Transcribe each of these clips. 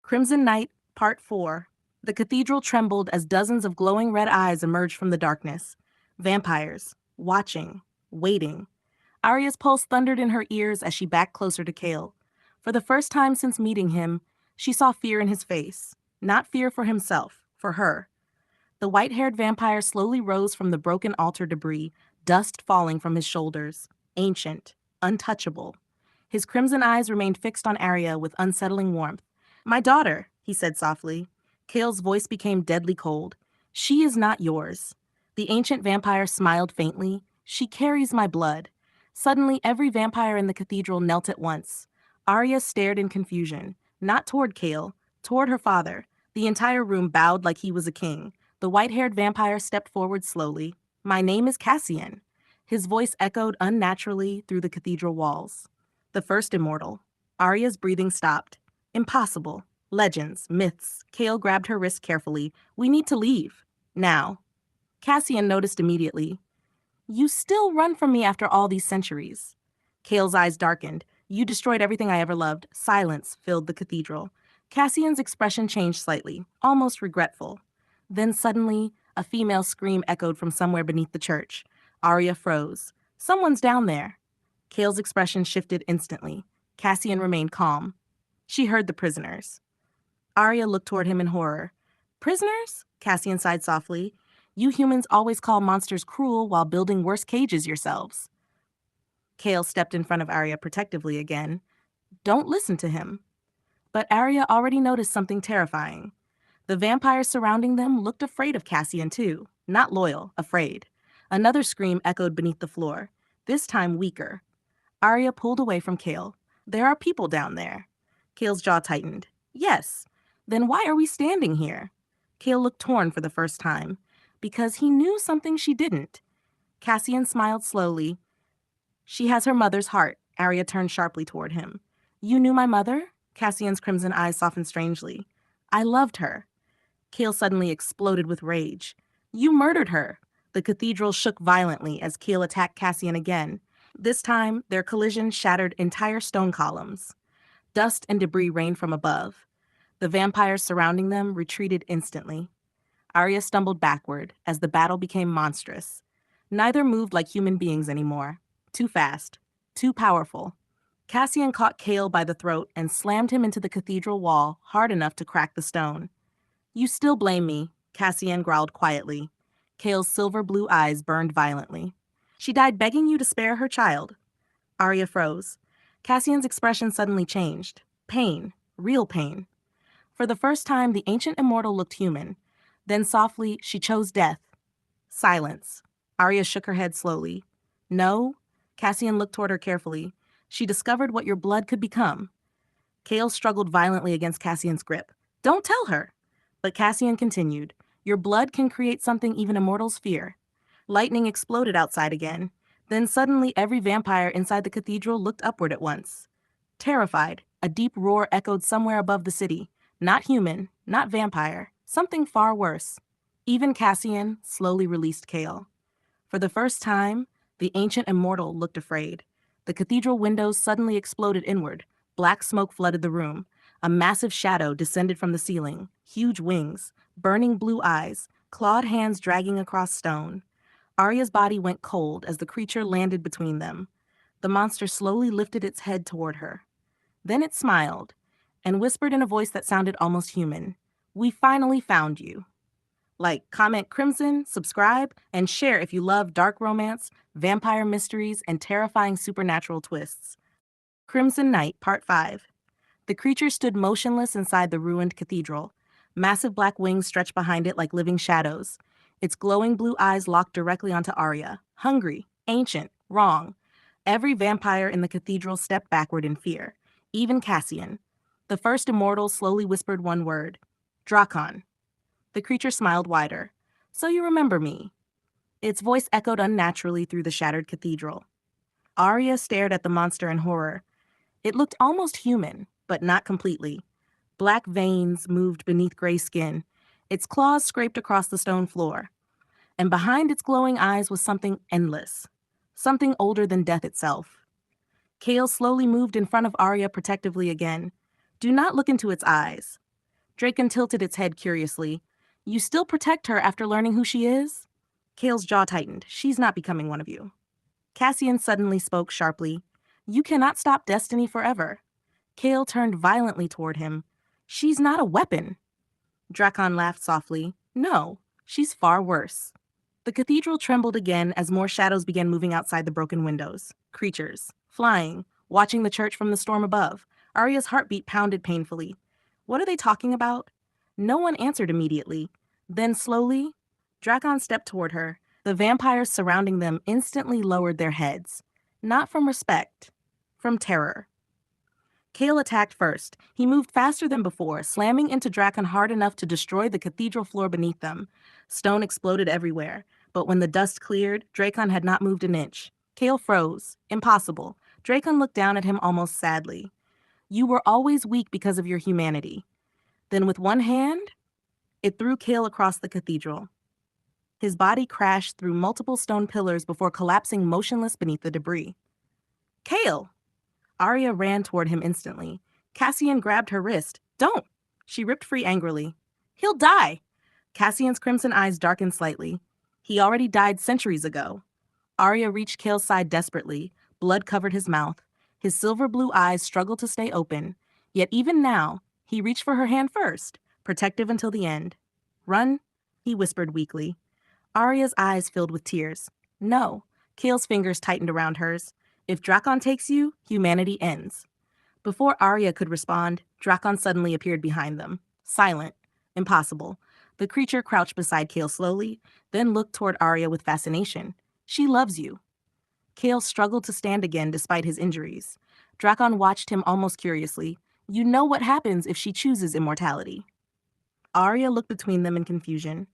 Crimson Night, Part 4. The cathedral trembled as dozens of glowing red eyes emerged from the darkness. Vampires, watching, waiting. Arya's pulse thundered in her ears as she backed closer to Cale. For the first time since meeting him, she saw fear in his face. Not fear for himself, for her. The white-haired vampire slowly rose from the broken altar debris, dust falling from his shoulders. Ancient, untouchable. His crimson eyes remained fixed on Arya with unsettling warmth. "My daughter," he said softly. Cale's voice became deadly cold. "She is not yours." The ancient vampire smiled faintly. "She carries my blood." Suddenly, every vampire in the cathedral knelt at once. Arya stared in confusion, not toward Cale, toward her father. The entire room bowed like he was a king. The white-haired vampire stepped forward slowly. "My name is Cassian." His voice echoed unnaturally through the cathedral walls. "The first immortal." Arya's breathing stopped. "Impossible. Legends, myths." Cale grabbed her wrist carefully. "We need to leave. Now." Cassian noticed immediately. "You still run from me after all these centuries." Cale's eyes darkened. "You destroyed everything I ever loved." Silence filled the cathedral. Cassian's expression changed slightly, almost regretful. Then suddenly, a female scream echoed from somewhere beneath the church. Arya froze. "Someone's down there." Cale's expression shifted instantly. Cassian remained calm. She heard the prisoners. Arya looked toward him in horror. "Prisoners?" Cassian sighed softly. "You humans always call monsters cruel while building worse cages yourselves." Cale stepped in front of Arya protectively again. "Don't listen to him." But Arya already noticed something terrifying. The vampires surrounding them looked afraid of Cassian too. Not loyal, afraid. Another scream echoed beneath the floor, this time weaker. Arya pulled away from Cale. "There are people down there." Cale's jaw tightened. "Yes. Then why are we standing here?" Cale looked torn for the first time. Because he knew something she didn't. Cassian smiled slowly. "She has her mother's heart." Arya turned sharply toward him. "You knew my mother?" Cassian's crimson eyes softened strangely. "I loved her." Cale suddenly exploded with rage. "You murdered her." The cathedral shook violently as Cale attacked Cassian again. This time, their collision shattered entire stone columns. Dust and debris rained from above. The vampires surrounding them retreated instantly. Arya stumbled backward as the battle became monstrous. Neither moved like human beings anymore. Too fast. Too powerful. Cassian caught Cale by the throat and slammed him into the cathedral wall hard enough to crack the stone. "You still blame me," Cassian growled quietly. Cale's silver-blue eyes burned violently. "She died begging you to spare her child." Arya froze. Cassian's expression suddenly changed. Pain. Real pain. For the first time, the ancient immortal looked human. Then softly, she chose death. Silence. Arya shook her head slowly. "No." Cassian looked toward her carefully. "She discovered what your blood could become." Cale struggled violently against Cassian's grip. "Don't tell her." But Cassian continued. "Your blood can create something even immortals fear." Lightning exploded outside again. Then suddenly every vampire inside the cathedral looked upward at once. Terrified, a deep roar echoed somewhere above the city. Not human, not vampire, something far worse. Even Cassian slowly released Cale. For the first time, the ancient immortal looked afraid. The cathedral windows suddenly exploded inward. Black smoke flooded the room. A massive shadow descended from the ceiling. Huge wings, burning blue eyes, clawed hands dragging across stone. Arya's body went cold as the creature landed between them. The monster slowly lifted its head toward her. Then it smiled and whispered in a voice that sounded almost human. "We finally found you." Like, comment Crimson, subscribe, and share if you love dark romance, vampire mysteries, and terrifying supernatural twists. Crimson Night, Part 5. The creature stood motionless inside the ruined cathedral. Massive black wings stretched behind it like living shadows. Its glowing blue eyes locked directly onto Arya. Hungry, ancient, wrong. Every vampire in the cathedral stepped backward in fear. Even Cassian. The first immortal slowly whispered one word. "Drakon." The creature smiled wider. "So you remember me." Its voice echoed unnaturally through the shattered cathedral. Arya stared at the monster in horror. It looked almost human, but not completely. Black veins moved beneath gray skin. Its claws scraped across the stone floor. And behind its glowing eyes was something endless. Something older than death itself. Cale slowly moved in front of Arya protectively again. "Do not look into its eyes." Draken tilted its head curiously. You still protect her after learning who she is? Kale's jaw tightened. She's not becoming one of you. Cassian suddenly spoke sharply. You cannot stop destiny forever. Kale turned violently toward him. She's not a weapon. Drakon laughed softly. No, she's far worse. The cathedral trembled again as more shadows began moving outside the broken windows. Creatures, flying, watching the church from the storm above. Arya's heartbeat pounded painfully. What are they talking about? No one answered immediately. Then slowly, Drakon stepped toward her. The vampires surrounding them instantly lowered their heads. Not from respect, from terror. Kale attacked first. He moved faster than before, slamming into Drakon hard enough to destroy the cathedral floor beneath them. Stone exploded everywhere, but when the dust cleared, Drakon had not moved an inch. Kale froze. Impossible. Drakon looked down at him almost sadly. You were always weak because of your humanity. Then with one hand, it threw Kale across the cathedral. His body crashed through multiple stone pillars before collapsing motionless beneath the debris. Kale! Arya ran toward him instantly. Cassian grabbed her wrist. Don't! She ripped free angrily. He'll die! Cassian's crimson eyes darkened slightly. He already died centuries ago. Arya reached Kale's side desperately. Blood covered his mouth. His silver blue eyes struggled to stay open. Yet even now, he reached for her hand first, protective until the end. Run, he whispered weakly. Arya's eyes filled with tears. No. Kale's fingers tightened around hers. If Drakon takes you, humanity ends. Before Arya could respond, Drakon suddenly appeared behind them. Silent. Impossible. The creature crouched beside Kale slowly, then looked toward Arya with fascination. She loves you. Kale struggled to stand again despite his injuries. Drakon watched him almost curiously. You know what happens if she chooses immortality. Arya looked between them in confusion.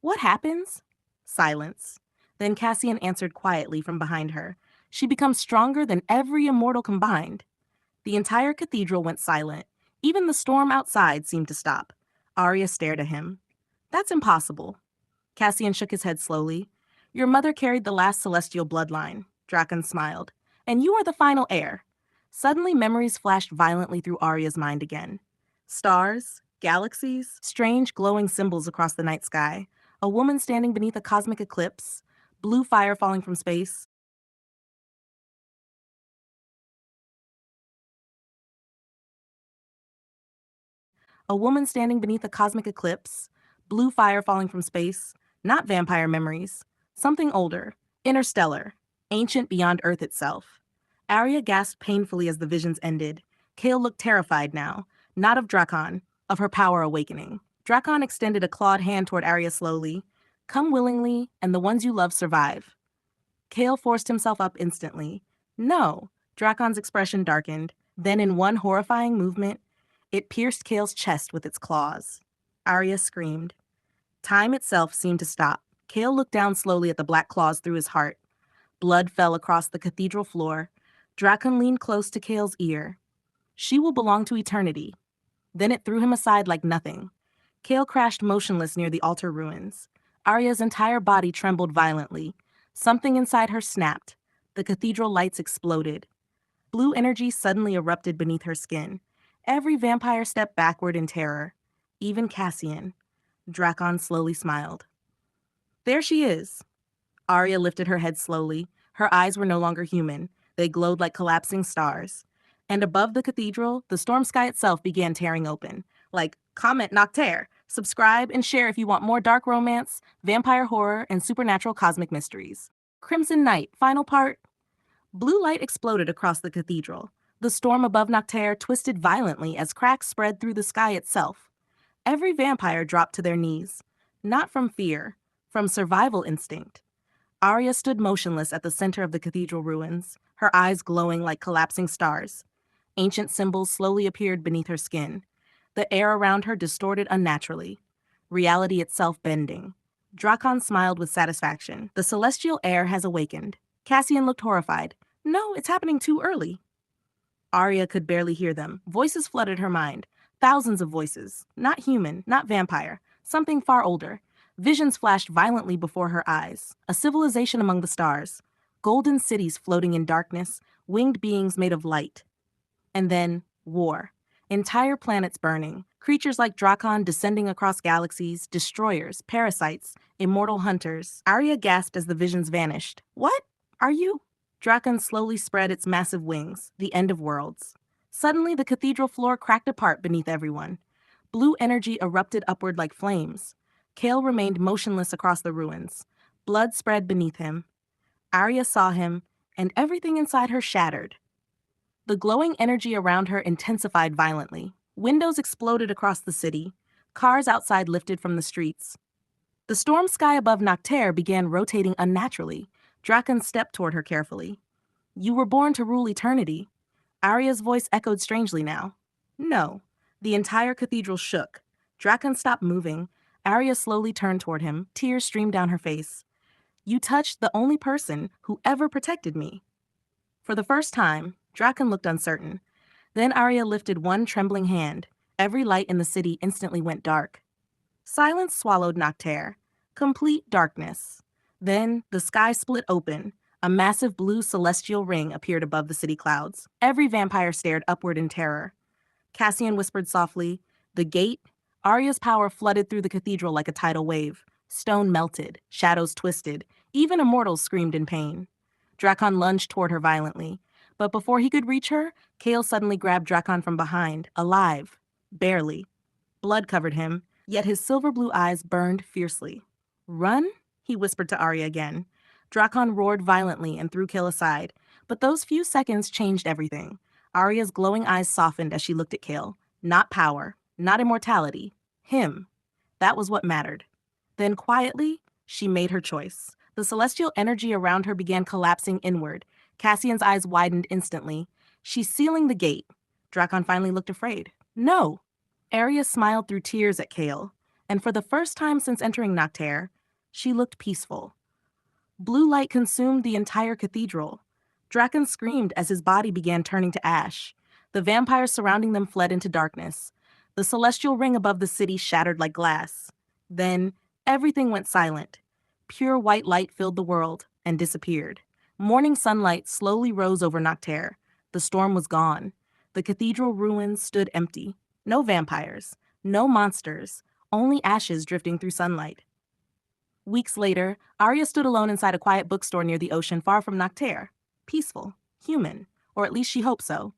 What happens? Silence. Then Cassian answered quietly from behind her. She becomes stronger than every immortal combined. The entire cathedral went silent. Even the storm outside seemed to stop. Arya stared at him. That's impossible. Cassian shook his head slowly. Your mother carried the last celestial bloodline. Drakon smiled. And you are the final heir. Suddenly memories flashed violently through Arya's mind again. Stars, galaxies, strange glowing symbols across the night sky. A woman standing beneath a cosmic eclipse. Blue fire falling from space. A woman standing beneath a cosmic eclipse, blue fire falling from space, not vampire memories, something older, interstellar, ancient beyond Earth itself. Arya gasped painfully as the visions ended. Kale looked terrified now, not of Drakon, of her power awakening. Drakon extended a clawed hand toward Arya slowly. Come willingly, and the ones you love survive. Kale forced himself up instantly. No. Drakon's expression darkened. Then in one horrifying movement, it pierced Kale's chest with its claws. Arya screamed. Time itself seemed to stop. Kale looked down slowly at the black claws through his heart. Blood fell across the cathedral floor. Drakon leaned close to Kale's ear. She will belong to eternity. Then it threw him aside like nothing. Kale crashed motionless near the altar ruins. Arya's entire body trembled violently. Something inside her snapped. The cathedral lights exploded. Blue energy suddenly erupted beneath her skin. Every vampire stepped backward in terror. Even Cassian. Drakon slowly smiled. There she is. Arya lifted her head slowly. Her eyes were no longer human. They glowed like collapsing stars. And above the cathedral, the storm sky itself began tearing open. Like, comment Noctaire. Subscribe and share if you want more dark romance, vampire horror, and supernatural cosmic mysteries. Crimson Night, final part. Blue light exploded across the cathedral. The storm above Noctaire twisted violently as cracks spread through the sky itself. Every vampire dropped to their knees. Not from fear, from survival instinct. Arya stood motionless at the center of the cathedral ruins, her eyes glowing like collapsing stars. Ancient symbols slowly appeared beneath her skin. The air around her distorted unnaturally. Reality itself bending. Drakon smiled with satisfaction. The celestial air has awakened. Cassian looked horrified. No, it's happening too early. Arya could barely hear them. Voices flooded her mind. Thousands of voices. Not human, not vampire. Something far older. Visions flashed violently before her eyes. A civilization among the stars. Golden cities floating in darkness. Winged beings made of light. And then, war. Entire planets burning. Creatures like Drakon descending across galaxies, destroyers, parasites, immortal hunters. Arya gasped as the visions vanished. What? Are you? Drakon slowly spread its massive wings, the end of worlds. Suddenly, the cathedral floor cracked apart beneath everyone. Blue energy erupted upward like flames. Kale remained motionless across the ruins. Blood spread beneath him. Arya saw him, and everything inside her shattered. The glowing energy around her intensified violently. Windows exploded across the city. Cars outside lifted from the streets. The storm sky above Noctaire began rotating unnaturally. Drakon stepped toward her carefully. You were born to rule eternity. Arya's voice echoed strangely now. No. The entire cathedral shook. Drakon stopped moving. Arya slowly turned toward him. Tears streamed down her face. You touched the only person who ever protected me. For the first time, Drakon looked uncertain. Then Arya lifted one trembling hand. Every light in the city instantly went dark. Silence swallowed Noctaire. Complete darkness. Then the sky split open. A massive blue celestial ring appeared above the city clouds. Every vampire stared upward in terror. Cassian whispered softly, "The gate?" Arya's power flooded through the cathedral like a tidal wave. Stone melted, shadows twisted. Even immortals screamed in pain. Drakon lunged toward her violently. But before he could reach her, Kale suddenly grabbed Drakon from behind, alive. Barely. Blood covered him, yet his silver blue eyes burned fiercely. Run? He whispered to Arya again. Drakon roared violently and threw Kale aside, but those few seconds changed everything. Arya's glowing eyes softened as she looked at Kale. Not power, not immortality. Him. That was what mattered. Then quietly, she made her choice. The celestial energy around her began collapsing inward. Cassian's eyes widened instantly. She's sealing the gate. Drakon finally looked afraid. No. Arya smiled through tears at Kale, and for the first time since entering Noctaire, she looked peaceful. Blue light consumed the entire cathedral. Drakon screamed as his body began turning to ash. The vampires surrounding them fled into darkness. The celestial ring above the city shattered like glass. Then, everything went silent. Pure white light filled the world and disappeared. Morning sunlight slowly rose over Noctaire. The storm was gone. The cathedral ruins stood empty. No vampires, no monsters, only ashes drifting through sunlight. Weeks later, Arya stood alone inside a quiet bookstore near the ocean far from Noctaire. Peaceful, human, or at least she hoped so.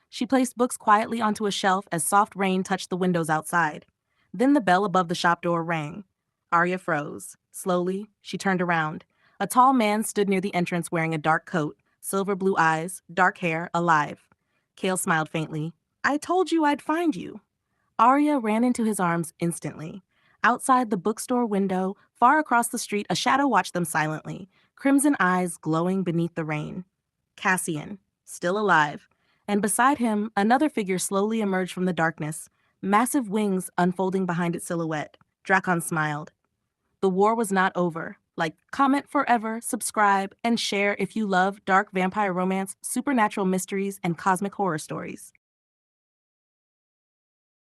She placed books quietly onto a shelf as soft rain touched the windows outside. Then the bell above the shop door rang. Arya froze. Slowly, she turned around. A tall man stood near the entrance wearing a dark coat, silver blue eyes, dark hair, alive. Kale smiled faintly. I told you I'd find you. Arya ran into his arms instantly. Outside the bookstore window, far across the street, a shadow watched them silently, crimson eyes glowing beneath the rain. Cassian, still alive. And beside him, another figure slowly emerged from the darkness, massive wings unfolding behind its silhouette. Drakon smiled. The war was not over. Like, comment forever, subscribe, and share if you love dark vampire romance, supernatural mysteries, and cosmic horror stories.